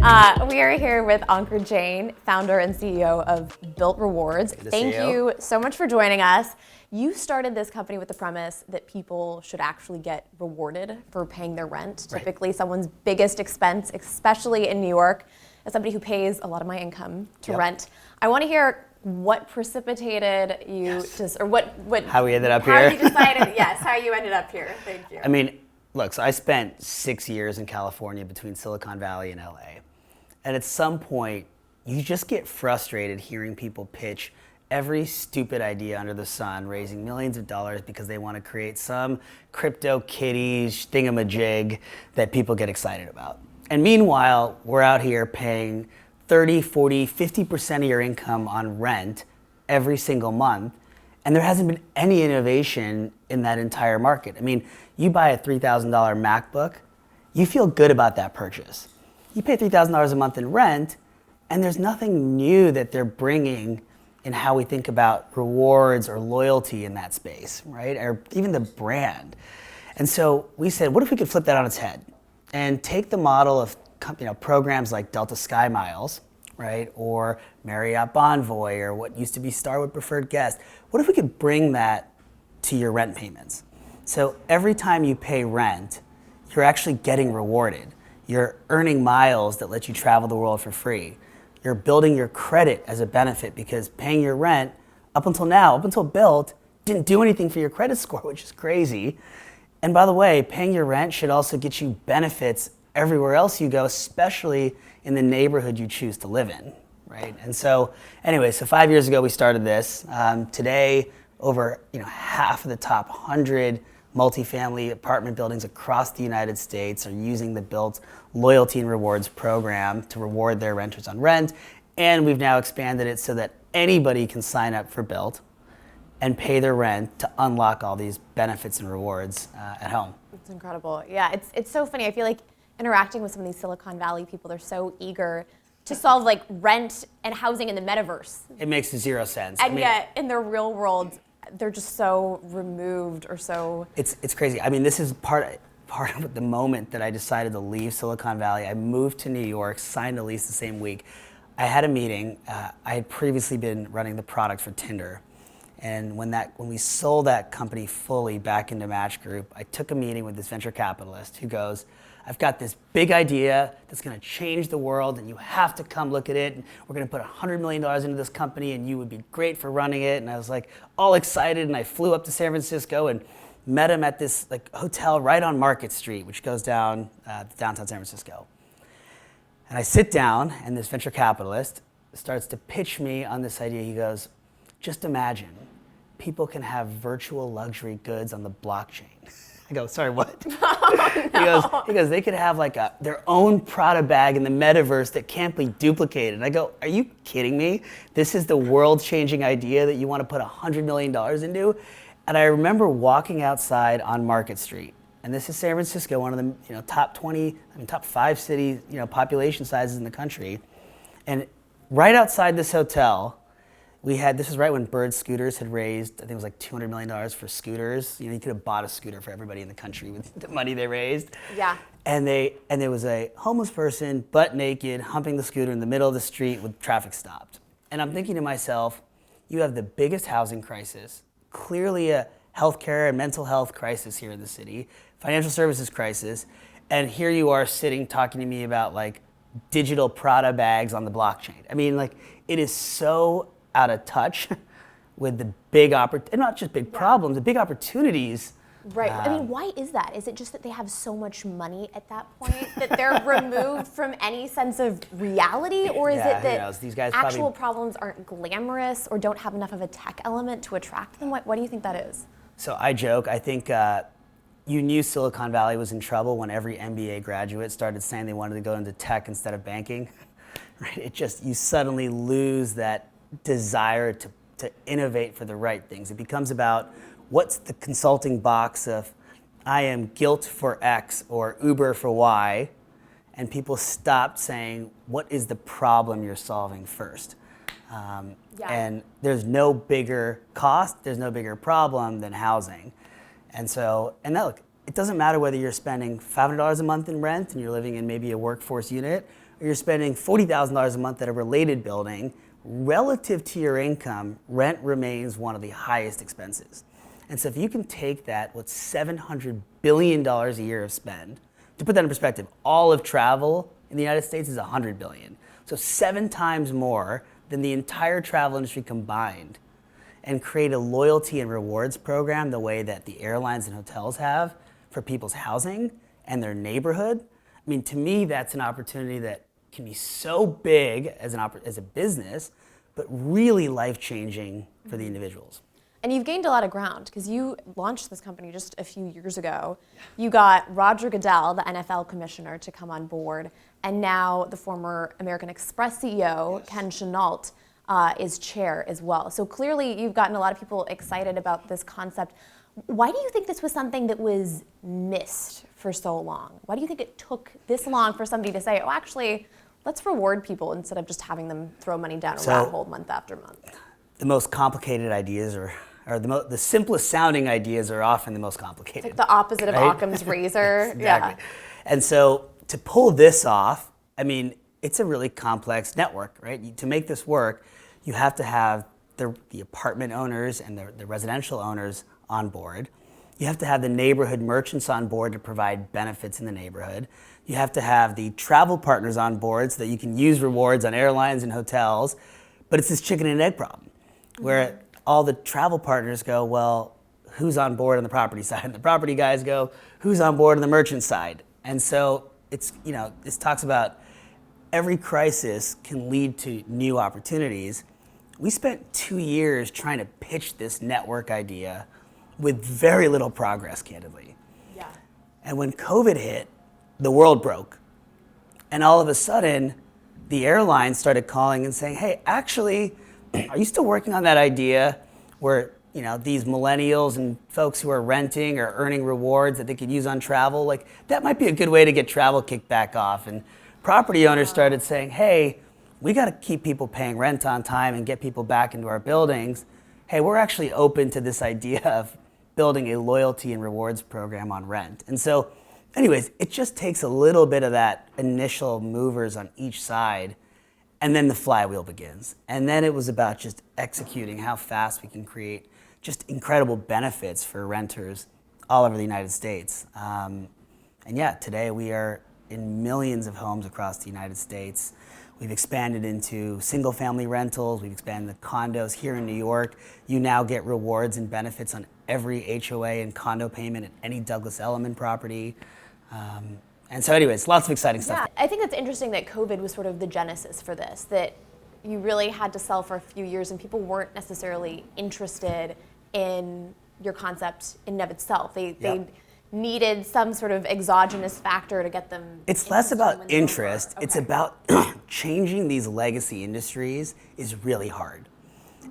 We are here with Ankur Jain, founder and CEO of Bilt Rewards. Thank you so much for joining us. You started this company with the premise that people should actually get rewarded for paying their rent. Right. Typically, someone's biggest expense, especially in New York, as somebody who pays a lot of my income to rent. I want to hear what precipitated you how we ended up here. How you decided, how you ended up here. Thank you. I mean, look, so I spent 6 years in California between Silicon Valley and LA. And at some point, you just get frustrated hearing people pitch every stupid idea under the sun, raising millions of dollars because they want to create some crypto kitties thingamajig that people get excited about. And meanwhile, we're out here paying 30, 40, 50% of your income on rent every single month. And there hasn't been any innovation in that entire market. I mean, you buy a $3,000 MacBook, you feel good about that purchase. You pay $3,000 a month in rent, and there's nothing new that they're bringing in how we think about rewards or loyalty in that space, right? Or even the brand. And so we said, what if we could flip that on its head and take the model of programs like Delta Sky Miles, right? Or Marriott Bonvoy, or what used to be Starwood Preferred Guest. What if we could bring that to your rent payments? So every time you pay rent, you're actually getting rewarded. You're earning miles that let you travel the world for free. You're building your credit as a benefit because paying your rent, up until Bilt, didn't do anything for your credit score, which is crazy. And by the way, paying your rent should also get you benefits everywhere else you go, especially in the neighborhood you choose to live in, right? And so, anyway, so 5 years ago we started this. Today, over half of the top 100 multifamily apartment buildings across the United States are using the Bilt Loyalty and Rewards program to reward their renters on rent. And we've now expanded it so that anybody can sign up for Bilt and pay their rent to unlock all these benefits and rewards at home. It's incredible. Yeah, it's so funny. I feel like interacting with some of these Silicon Valley people, they're so eager to solve like rent and housing in the metaverse. It makes zero sense. And yet in their real world, they're just so removed or so. It's crazy. I mean, this is part of the moment that I decided to leave Silicon Valley. I moved to New York, signed a lease the same week. I had a meeting. I had previously been running the product for Tinder. And when we sold that company fully back into Match Group, I took a meeting with this venture capitalist who goes, I've got this big idea that's going to change the world, and you have to come look at it. And we're going to put $100 million into this company, and you would be great for running it. And I was like all excited, and I flew up to San Francisco and met him at this hotel right on Market Street, which goes down downtown San Francisco. And I sit down, and this venture capitalist starts to pitch me on this idea. He goes, just imagine, people can have virtual luxury goods on the blockchain. I go, sorry, what? No. He goes, they could have their own Prada bag in the metaverse that can't be duplicated. And I go, are you kidding me? This is the world-changing idea that you want to put $100 million into? And I remember walking outside on Market Street, and this is San Francisco, one of the top 5 cities, population sizes in the country. And right outside this hotel, this was right when Bird Scooters had raised, I think it was like $200 million for scooters. You could have bought a scooter for everybody in the country with the money they raised. Yeah. And there was a homeless person, butt naked, humping the scooter in the middle of the street with traffic stopped. And I'm thinking to myself, you have the biggest housing crisis, clearly a healthcare and mental health crisis here in the city, financial services crisis, and here you are sitting talking to me about digital Prada bags on the blockchain. I mean, it is so out of touch with the big not just big problems, the big opportunities. Right. I mean, why is that? Is it just that they have so much money at that point that they're removed from any sense of reality? Or is it that these guys actual problems aren't glamorous or don't have enough of a tech element to attract them? What do you think that is? So I joke. I think you knew Silicon Valley was in trouble when every MBA graduate started saying they wanted to go into tech instead of banking. Right? You suddenly lose that desire to innovate for the right things. It becomes about what's the consulting box of I am Gilt for X or Uber for Y, and people stopped saying what is the problem you're solving first. And there's no bigger cost, there's no bigger problem than housing. And look, it doesn't matter whether you're spending $500 a month in rent and you're living in maybe a workforce unit, or you're spending $40,000 a month at a related building, relative to your income, rent remains one of the highest expenses. And so if you can take that, what's $700 billion a year of spend, to put that in perspective, all of travel in the United States is $100 billion. So 7 times more than the entire travel industry combined, and create a loyalty and rewards program the way that the airlines and hotels have for people's housing and their neighborhood. I mean, to me, that's an opportunity that can be so big as a business, but really life-changing for the individuals. And you've gained a lot of ground because you launched this company just a few years ago. You got Roger Goodell, the NFL commissioner, to come on board, and now the former American Express CEO, Ken Chenault, is chair as well. So clearly you've gotten a lot of people excited about this concept. Why do you think this was something that was missed for so long? Why do you think it took this long for somebody to say, oh, actually, let's reward people instead of just having them throw money down a rat hole month after month? The most complicated ideas or the simplest sounding ideas are often the most complicated. It's like the opposite of Occam's razor. Exactly. Yeah. And so to pull this off, I mean, it's a really complex network, right? To make this work, you have to have the apartment owners and the residential owners on board. You have to have the neighborhood merchants on board to provide benefits in the neighborhood. You have to have the travel partners on board so that you can use rewards on airlines and hotels. But it's this chicken and egg problem where all the travel partners go, well, who's on board on the property side? And the property guys go, who's on board on the merchant side? And so it's, this talks about every crisis can lead to new opportunities. We spent 2 years trying to pitch this network idea with very little progress, candidly. Yeah. And when COVID hit, the world broke. And all of a sudden, the airlines started calling and saying, hey, actually, are you still working on that idea where these millennials and folks who are renting or earning rewards that they could use on travel? Like, that might be a good way to get travel kicked back off. And property owners started saying, hey, we got to keep people paying rent on time and get people back into our buildings. Hey, we're actually open to this idea of building a loyalty and rewards program on rent. And so, anyways, it just takes a little bit of that initial movers on each side, and then the flywheel begins. And then it was about just executing how fast we can create just incredible benefits for renters all over the United States. And yeah, today we are in millions of homes across the United States. We've expanded into single family rentals, we've expanded the condos here in New York. You now get rewards and benefits on every HOA and condo payment at any Douglas Elliman property. And so anyways, lots of exciting stuff. Yeah, I think it's interesting that COVID was sort of the genesis for this, that you really had to sell for a few years and people weren't necessarily interested in your concept in and of itself. They needed some sort of exogenous factor to get them. It's less about interest. Okay. It's about changing these legacy industries is really hard.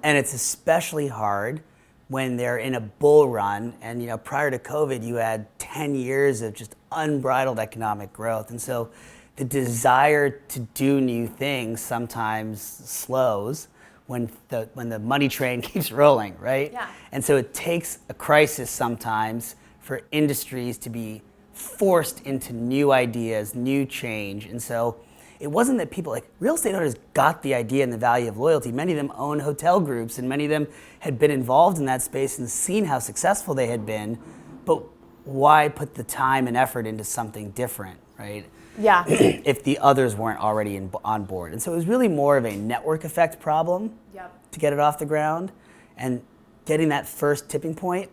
And it's especially hard when they're in a bull run. And prior to COVID, you had 10 years of just unbridled economic growth. And so the desire to do new things sometimes slows when the money train keeps rolling, right? Yeah. And so it takes a crisis sometimes for industries to be forced into new ideas, new change. And so it wasn't that people, real estate owners got the idea and the value of loyalty. Many of them own hotel groups and many of them had been involved in that space and seen how successful they had been, but why put the time and effort into something different, right? Yeah. If the others weren't already on board. And so it was really more of a network effect problem to get it off the ground, and getting that first tipping point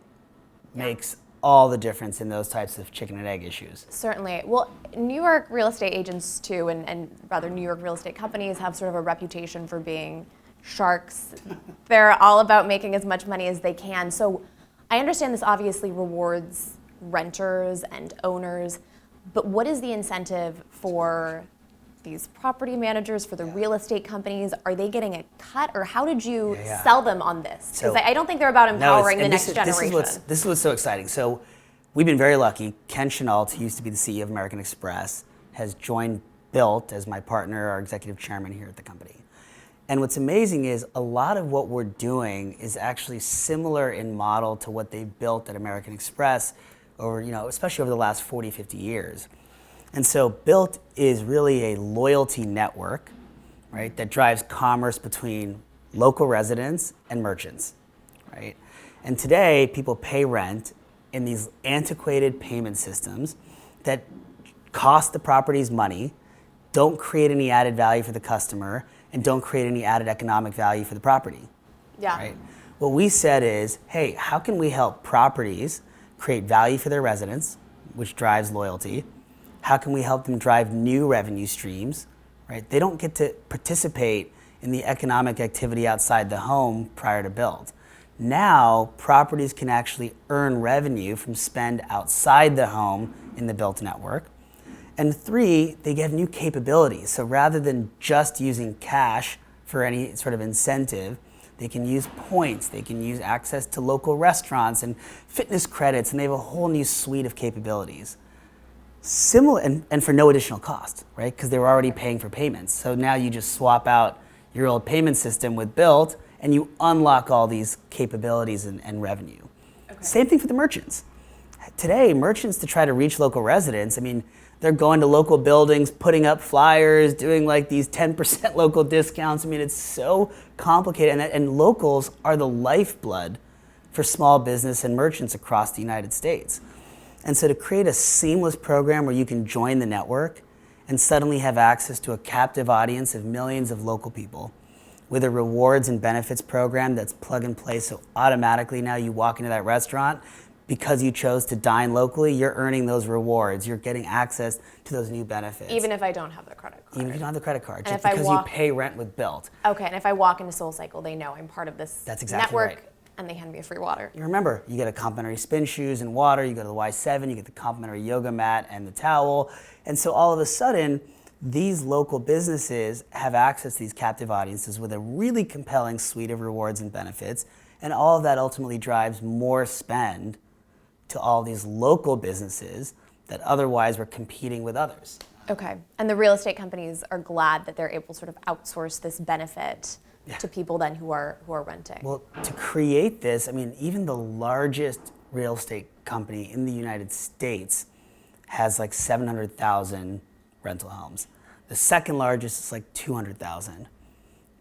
makes all the difference in those types of chicken and egg issues. Certainly. Well, New York real estate agents too, and rather New York real estate companies have sort of a reputation for being sharks. They're all about making as much money as they can. So I understand this obviously rewards renters and owners, but what is the incentive for these property managers, for the real estate companies? Are they getting a cut, or how did you sell them on this? Because I don't think they're about empowering the next generation. This is what's so exciting. So we've been very lucky. Ken Chenault, who used to be the CEO of American Express, has joined Bilt as my partner, our executive chairman here at the company. And what's amazing is a lot of what we're doing is actually similar in model to what they built at American Express over, especially over the last 40, 50 years. And so Bilt is really a loyalty network, right, that drives commerce between local residents and merchants, right? And today, people pay rent in these antiquated payment systems that cost the properties money, don't create any added value for the customer, and don't create any added economic value for the property. Yeah. Right? What we said is, hey, how can we help properties create value for their residents, which drives loyalty? How can we help them drive new revenue streams? Right? They don't get to participate in the economic activity outside the home prior to build. Now, properties can actually earn revenue from spend outside the home in the Bilt network. And 3, they get new capabilities. So rather than just using cash for any sort of incentive, they can use points, they can use access to local restaurants and fitness credits, and they have a whole new suite of capabilities. Similar, and for no additional cost, right? Because they were already paying for payments. So now you just swap out your old payment system with Bilt, and you unlock all these capabilities and revenue. Okay. Same thing for the merchants. Today, merchants, to try to reach local residents, I mean, they're going to local buildings, putting up flyers, doing like these 10% local discounts. I mean, it's so complicated. And locals are the lifeblood for small business and merchants across the United States. And so to create a seamless program where you can join the network and suddenly have access to a captive audience of millions of local people with a rewards and benefits program that's plug and play, so automatically now you walk into that restaurant, because you chose to dine locally, you're earning those rewards. You're getting access to those new benefits. Even if I don't have the credit card? Even if you don't have the credit card, and just because you pay rent with Bilt. Okay, and if I walk into SoulCycle, they know I'm part of this That's exactly network, right. And they hand me a free water. You remember, you get a complimentary spin shoes and water, you go to the Y7, you get the complimentary yoga mat and the towel. And so all of a sudden, these local businesses have access to these captive audiences with a really compelling suite of rewards and benefits. And all of that ultimately drives more spend to all these local businesses that otherwise were competing with others. Okay, and the real estate companies are glad that they're able to sort of outsource this benefit to people then who are renting. Well, to create this, I mean, even the largest real estate company in the United States has like 700,000 rental homes. The second largest is like 200,000.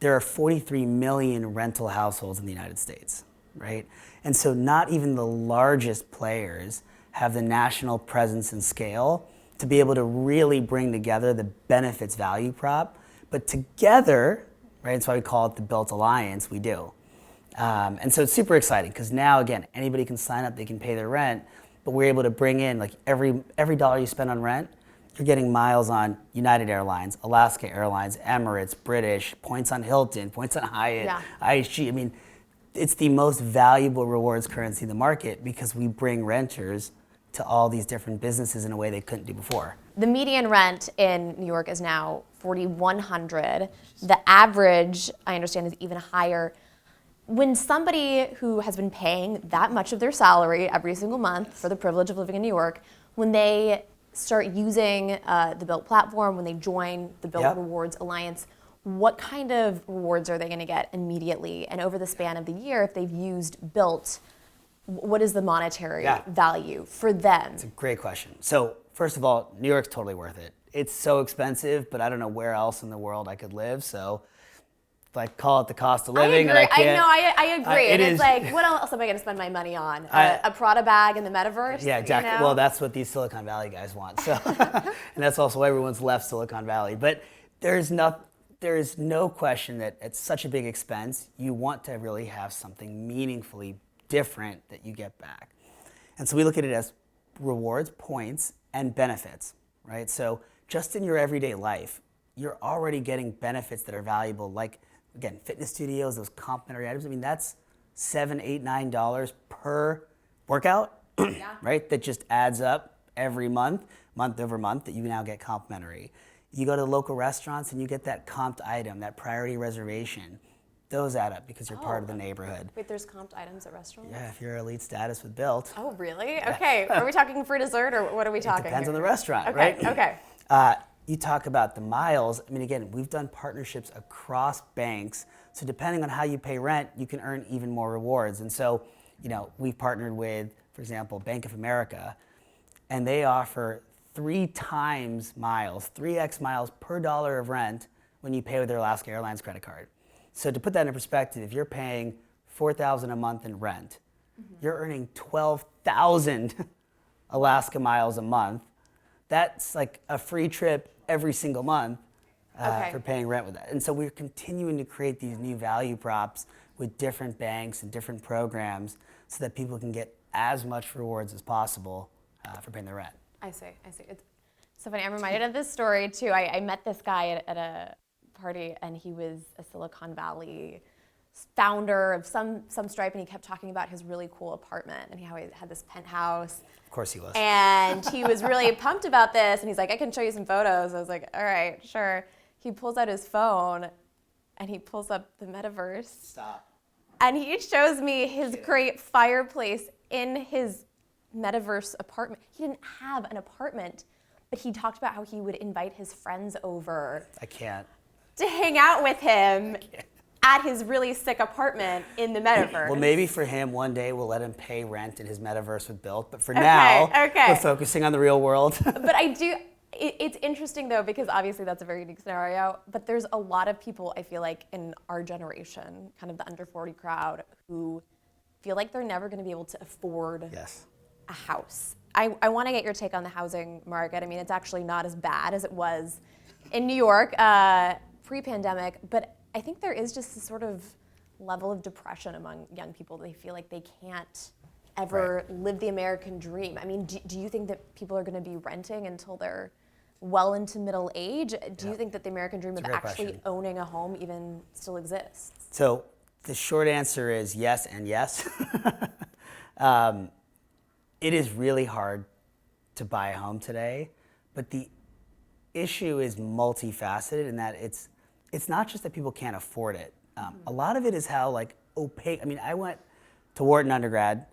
There are 43 million rental households in the United States, right? And so not even the largest players have the national presence and scale to be able to really bring together the benefits value prop. But together, right, that's why we call it the Bilt Alliance, we do. And so it's super exciting because now, again, anybody can sign up, they can pay their rent, but we're able to bring in, like every dollar you spend on rent, you're getting miles on United Airlines, Alaska Airlines, Emirates, British, points on Hilton, points on Hyatt, IHG. I mean, it's the most valuable rewards currency in the market because we bring renters to all these different businesses in a way they couldn't do before. The median rent in New York is now $4,100. The average, I understand, is even higher. When somebody who has been paying that much of their salary every single month for the privilege of living in New York, when they start using the Bilt platform, when they join the Bilt Rewards Alliance, what kind of rewards are they going to get immediately? And over the span of the year, if they've used Bilt, what is the monetary value for them? It's a great question. So first of all, New York's totally worth it. It's so expensive, but I don't know where else in the world I could live. So like call it the cost of living. I agree. And I can't. I agree. And it's like, what else am I going to spend my money on? A Prada bag in the metaverse? Yeah, exactly. You know? Well, that's what these Silicon Valley guys want. So, and that's also why everyone's left Silicon Valley. But there is no question that at such a big expense, you want to really have something meaningfully different that you get back. And so we look at it as rewards, points, and benefits, right? So just in your everyday life, you're already getting benefits that are valuable, like, again, fitness studios, those complimentary items. I mean, that's $7, $8, $9 per workout, right? That just adds up every month, month over month, that you now get complimentary. You go to the local restaurants and you get that comped item, that priority reservation. Those add up because you're part of the neighborhood. Wait, there's comped items at restaurants? Yeah, if you're elite status with Bilt. Oh, really? Okay. Are we talking free dessert or what are we talking? It depends here? on the restaurant, okay. right? Okay. You talk about the miles. I mean, again, we've done partnerships across banks. So depending on how you pay rent, you can earn even more rewards. And so, we've partnered with, for example, Bank of America, and they offer 3 times miles, 3x miles per dollar of rent when you pay with their Alaska Airlines credit card. So to put that in perspective, if you're paying $4,000 a month in rent, you're earning 12,000 Alaska miles a month. That's like a free trip every single month for paying rent with that. And so we're continuing to create these new value props with different banks and different programs so that people can get as much rewards as possible for paying their rent. I see. It's so funny. I'm reminded of this story too. I met this guy at a party, and he was a Silicon Valley founder of some stripe, and he kept talking about his really cool apartment and how he had this penthouse. Of course he was. And he was really pumped about this, and he's like, I can show you some photos. I was like, all right, sure. He pulls out his phone, and he pulls up the metaverse. Stop. And he shows me his great fireplace in his metaverse apartment. He didn't have an apartment, but he talked about how he would invite his friends over. I can't. To hang out with him at his really sick apartment in the metaverse. Well, maybe for him, one day we'll let him pay rent in his metaverse with Bilt. But for now, we're focusing on the real world. But it's interesting though, because obviously that's a very unique scenario, but there's a lot of people, I feel like, in our generation, kind of the under 40 crowd, who feel like they're never going to be able to afford a house. I want to get your take on the housing market. I mean, it's actually not as bad as it was in New York pre-pandemic, but I think there is just this sort of level of depression among young people. They feel like they can't ever live the American dream. I mean, do you think that people are going to be renting until they're well into middle age? Do you think that the American dream of actually owning a home even still exists? So the short answer is yes and yes. It is really hard to buy a home today, but the issue is multifaceted in that it's not just that people can't afford it. A lot of it is how opaque. I mean, I went to Wharton undergrad,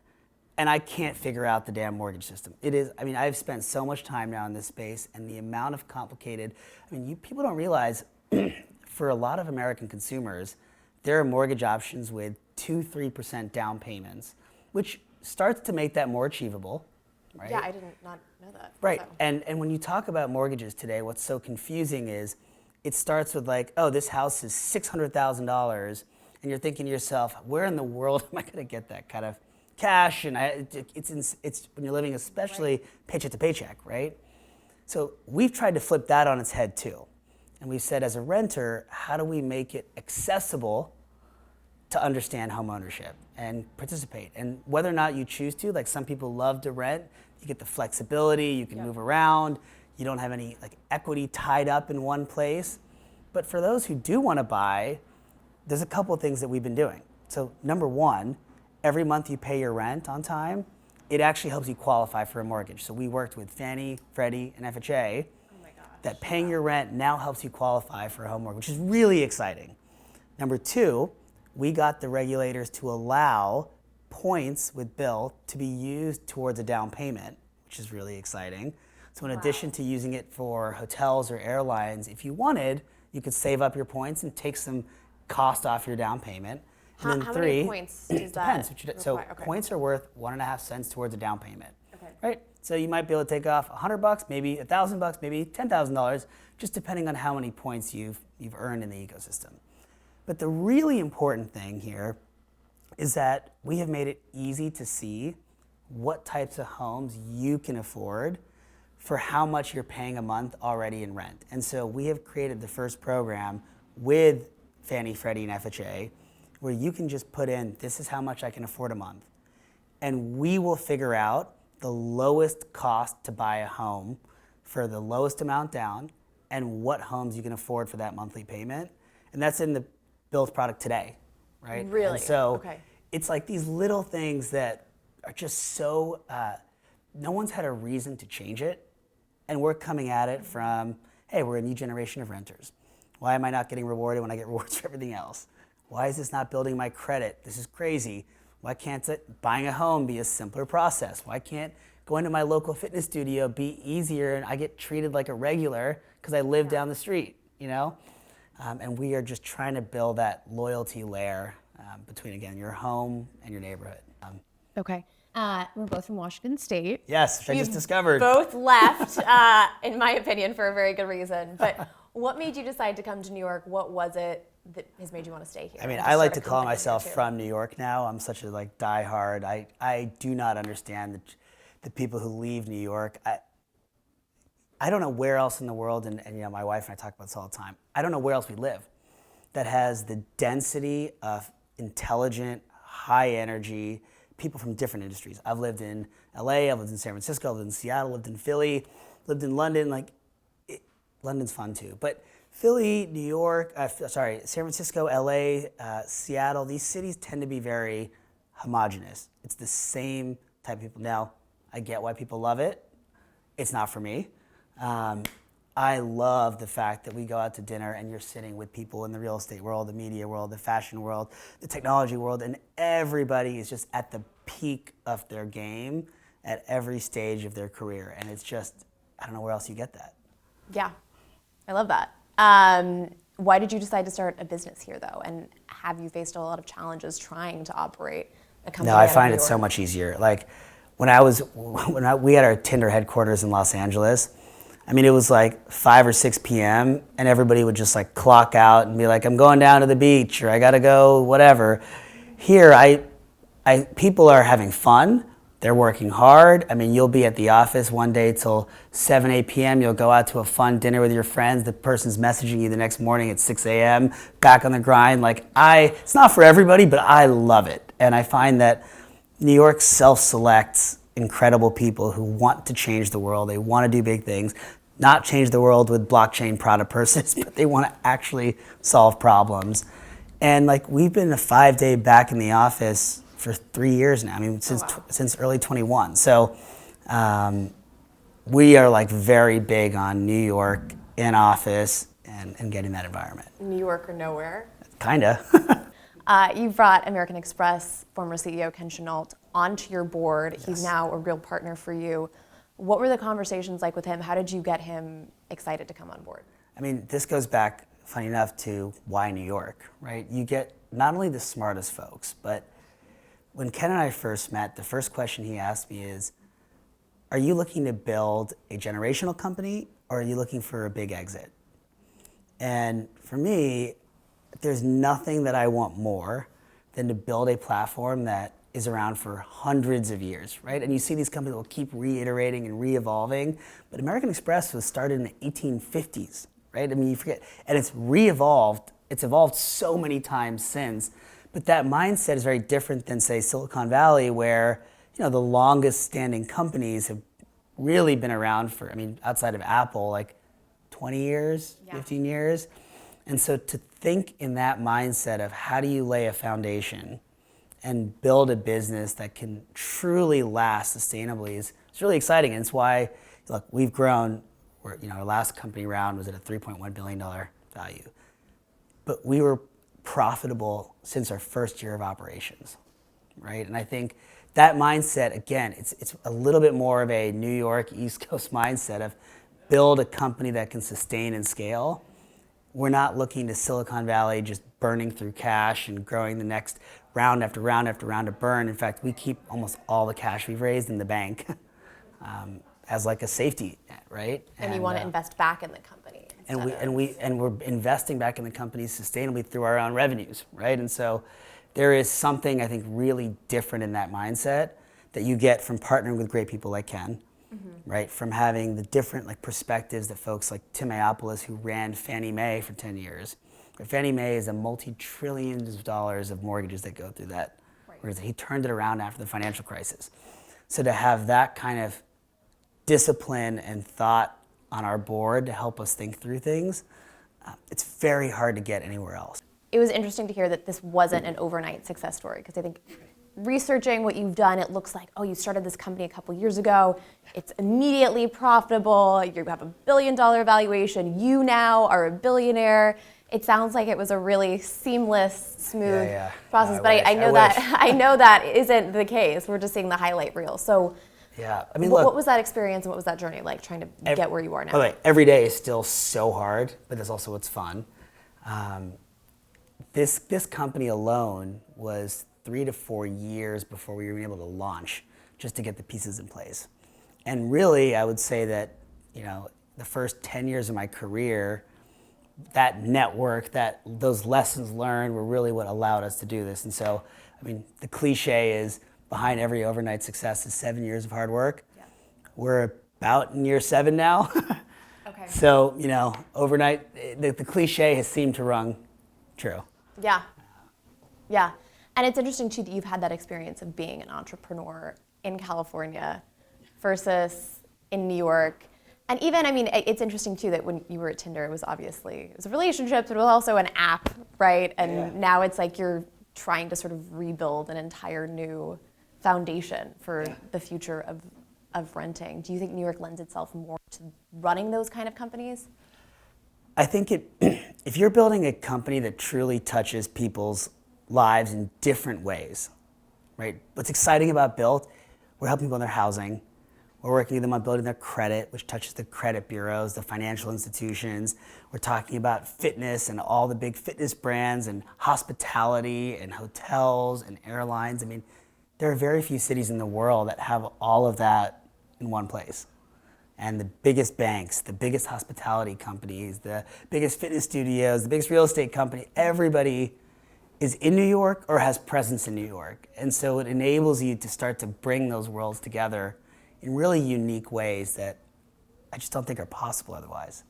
and I can't figure out the damn mortgage system. I've spent so much time now in this space, and the amount of complicated, people don't realize, for a lot of American consumers, there are mortgage options with 2-3% down payments, which starts to make that more achievable, right? Yeah, I did not know that. Right, so. and when you talk about mortgages today, what's so confusing is it starts with this house is $600,000, and you're thinking to yourself, where in the world am I going to get that kind of cash? And it's when you're living, especially paycheck to paycheck, right? So we've tried to flip that on its head too, and we've said, as a renter, how do we make it accessible to understand home ownership and participate? And whether or not you choose to, some people love to rent, you get the flexibility, you can move around, you don't have any equity tied up in one place. But for those who do want to buy, there's a couple of things that we've been doing. So number one, every month you pay your rent on time, it actually helps you qualify for a mortgage. So we worked with Fannie, Freddie, and FHA. That paying your rent now helps you qualify for a home mortgage, which is really exciting. Number two, we got the regulators to allow points with Bilt to be used towards a down payment, which is really exciting. So in addition to using it for hotels or airlines, if you wanted, you could save up your points and take some cost off your down payment. And How many points does that require? So points are worth 1.5 cents towards a down payment. Right? So you might be able to take off $100, maybe $1,000, maybe $10,000, just depending on how many points you've earned in the ecosystem. But the really important thing here is that we have made it easy to see what types of homes you can afford for how much you're paying a month already in rent. And so we have created the first program with Fannie, Freddie, and FHA, where you can just put in, this is how much I can afford a month. And we will figure out the lowest cost to buy a home for the lowest amount down and what homes you can afford for that monthly payment. And that's in the Bilt product today, right? Really? And so it's these little things that are just so, no one's had a reason to change it. And we're coming at it from, hey, we're a new generation of renters. Why am I not getting rewarded when I get rewards for everything else? Why is this not building my credit? This is crazy. Why can't buying a home be a simpler process? Why can't going to my local fitness studio be easier and I get treated like a regular because I live down the street, And we are just trying to build that loyalty layer between, again, your home and your neighborhood. Okay. We're both from Washington State. Yes, which I just discovered. Both left, in my opinion, for a very good reason. But what made you decide to come to New York? What was it that has made you want to stay here? I mean, I like to call myself from New York now. I'm such a diehard. I do not understand the people who leave New York. I don't know where else in the world, and my wife and I talk about this all the time. I don't know where else we live that has the density of intelligent, high energy people from different industries. I've lived in LA, I've lived in San Francisco, I've lived in Seattle, lived in Philly, lived in London. London's fun too, but Philly, New York, San Francisco, LA, Seattle, these cities tend to be very homogenous. It's the same type of people. Now, I get why people love it. It's not for me. I love the fact that we go out to dinner and you're sitting with people in the real estate world, the media world, the fashion world, the technology world, and everybody is just at the peak of their game at every stage of their career. And it's just, I don't know where else you get that. Yeah, I love that. Why did you decide to start a business here, though? And have you faced a lot of challenges trying to operate a company? No, I find it so much easier. Like we had our Tinder headquarters in Los Angeles. I mean, it was like 5 or 6 p.m. and everybody would just like clock out and be like, I'm going down to the beach or I gotta go, whatever. Here, people are having fun. They're working hard. I mean, you'll be at the office one day till 7, 8 p.m. You'll go out to a fun dinner with your friends. The person's messaging you the next morning at 6 a.m., back on the grind. It's not for everybody, but I love it. And I find that New York self-selects incredible people who want to change the world. They want to do big things, not change the world with blockchain product purses, but they want to actually solve problems. And we've been a 5-day back in the office for 3 years now. I mean, since early 21. So we are very big on New York in office and getting that environment. New York or nowhere? Kinda. You brought American Express former CEO Ken Chenault onto your board. Yes. He's now a real partner for you. What were the conversations like with him? How did you get him excited to come on board? I mean, this goes back, funny enough, to why New York, right? You get not only the smartest folks, but when Ken and I first met, the first question he asked me is, are you looking to build a generational company or are you looking for a big exit? And for me, there's nothing that I want more than to build a platform that is around for hundreds of years, right? And you see these companies will keep reiterating and re-evolving, but American Express was started in the 1850s, right? I mean, you forget, and it's re-evolved. It's evolved so many times since, but that mindset is very different than, say, Silicon Valley, where the longest standing companies have really been around for, outside of Apple, 20 years, 15 years. And so to think in that mindset of how do you lay a foundation and build a business that can truly last sustainably is really exciting. And it's why, look, we've grown. Our last company round was at a $3.1 billion value. But we were profitable since our first year of operations, right? And I think that mindset, again, it's a little bit more of a New York, East Coast mindset of build a company that can sustain and scale. We're not looking to Silicon Valley just burning through cash and growing the next round after round after round to burn. In fact, we keep almost all the cash we've raised in the bank as a safety net, right? And you want to invest back in the company. And we're investing back in the company sustainably through our own revenues, right? And so there is something I think really different in that mindset that you get from partnering with great people like Ken. Right, from having the different perspectives that folks like Tim Iopolis, who ran Fannie Mae for 10 years. Fannie Mae is a multi-trillions of dollars of mortgages that go through that. Right. Whereas he turned it around after the financial crisis. So to have that kind of discipline and thought on our board to help us think through things, it's very hard to get anywhere else. It was interesting to hear that this wasn't an overnight success story, because I think researching what you've done, it looks like, you started this company a couple years ago. It's immediately profitable. You have $1 billion valuation. You now are a billionaire. It sounds like it was a really seamless, smooth process. But I know that isn't the case. We're just seeing the highlight reel. So, what was that experience and what was that journey like, trying to get where you are now? Okay, every day is still so hard, but that's also what's fun. This company alone was 3 to 4 years before we were able to launch. just to get the pieces in place. And really, I would say that, the first 10 years of my career, that network, those lessons learned were really what allowed us to do this. And so, the cliche is behind every overnight success is 7 years of hard work. Yeah. We're about in year 7 now. Okay. So, overnight, the cliche has seemed to rung true. Yeah. Yeah. And it's interesting, too, that you've had that experience of being an entrepreneur in California versus in New York. And even, it's interesting, too, that when you were at Tinder, it was a relationship, but it was also an app, right? And now it's like you're trying to sort of rebuild an entire new foundation for the future of renting. Do you think New York lends itself more to running those kind of companies? I think if you're building a company that truly touches people's lives in different ways, right? What's exciting about Bilt, we're helping people in their housing. We're working with them on building their credit, which touches the credit bureaus, the financial institutions. We're talking about fitness and all the big fitness brands and hospitality and hotels and airlines. There are very few cities in the world that have all of that in one place. And the biggest banks, the biggest hospitality companies, the biggest fitness studios, the biggest real estate company, everybody is in New York or has presence in New York. And so it enables you to start to bring those worlds together in really unique ways that I just don't think are possible otherwise.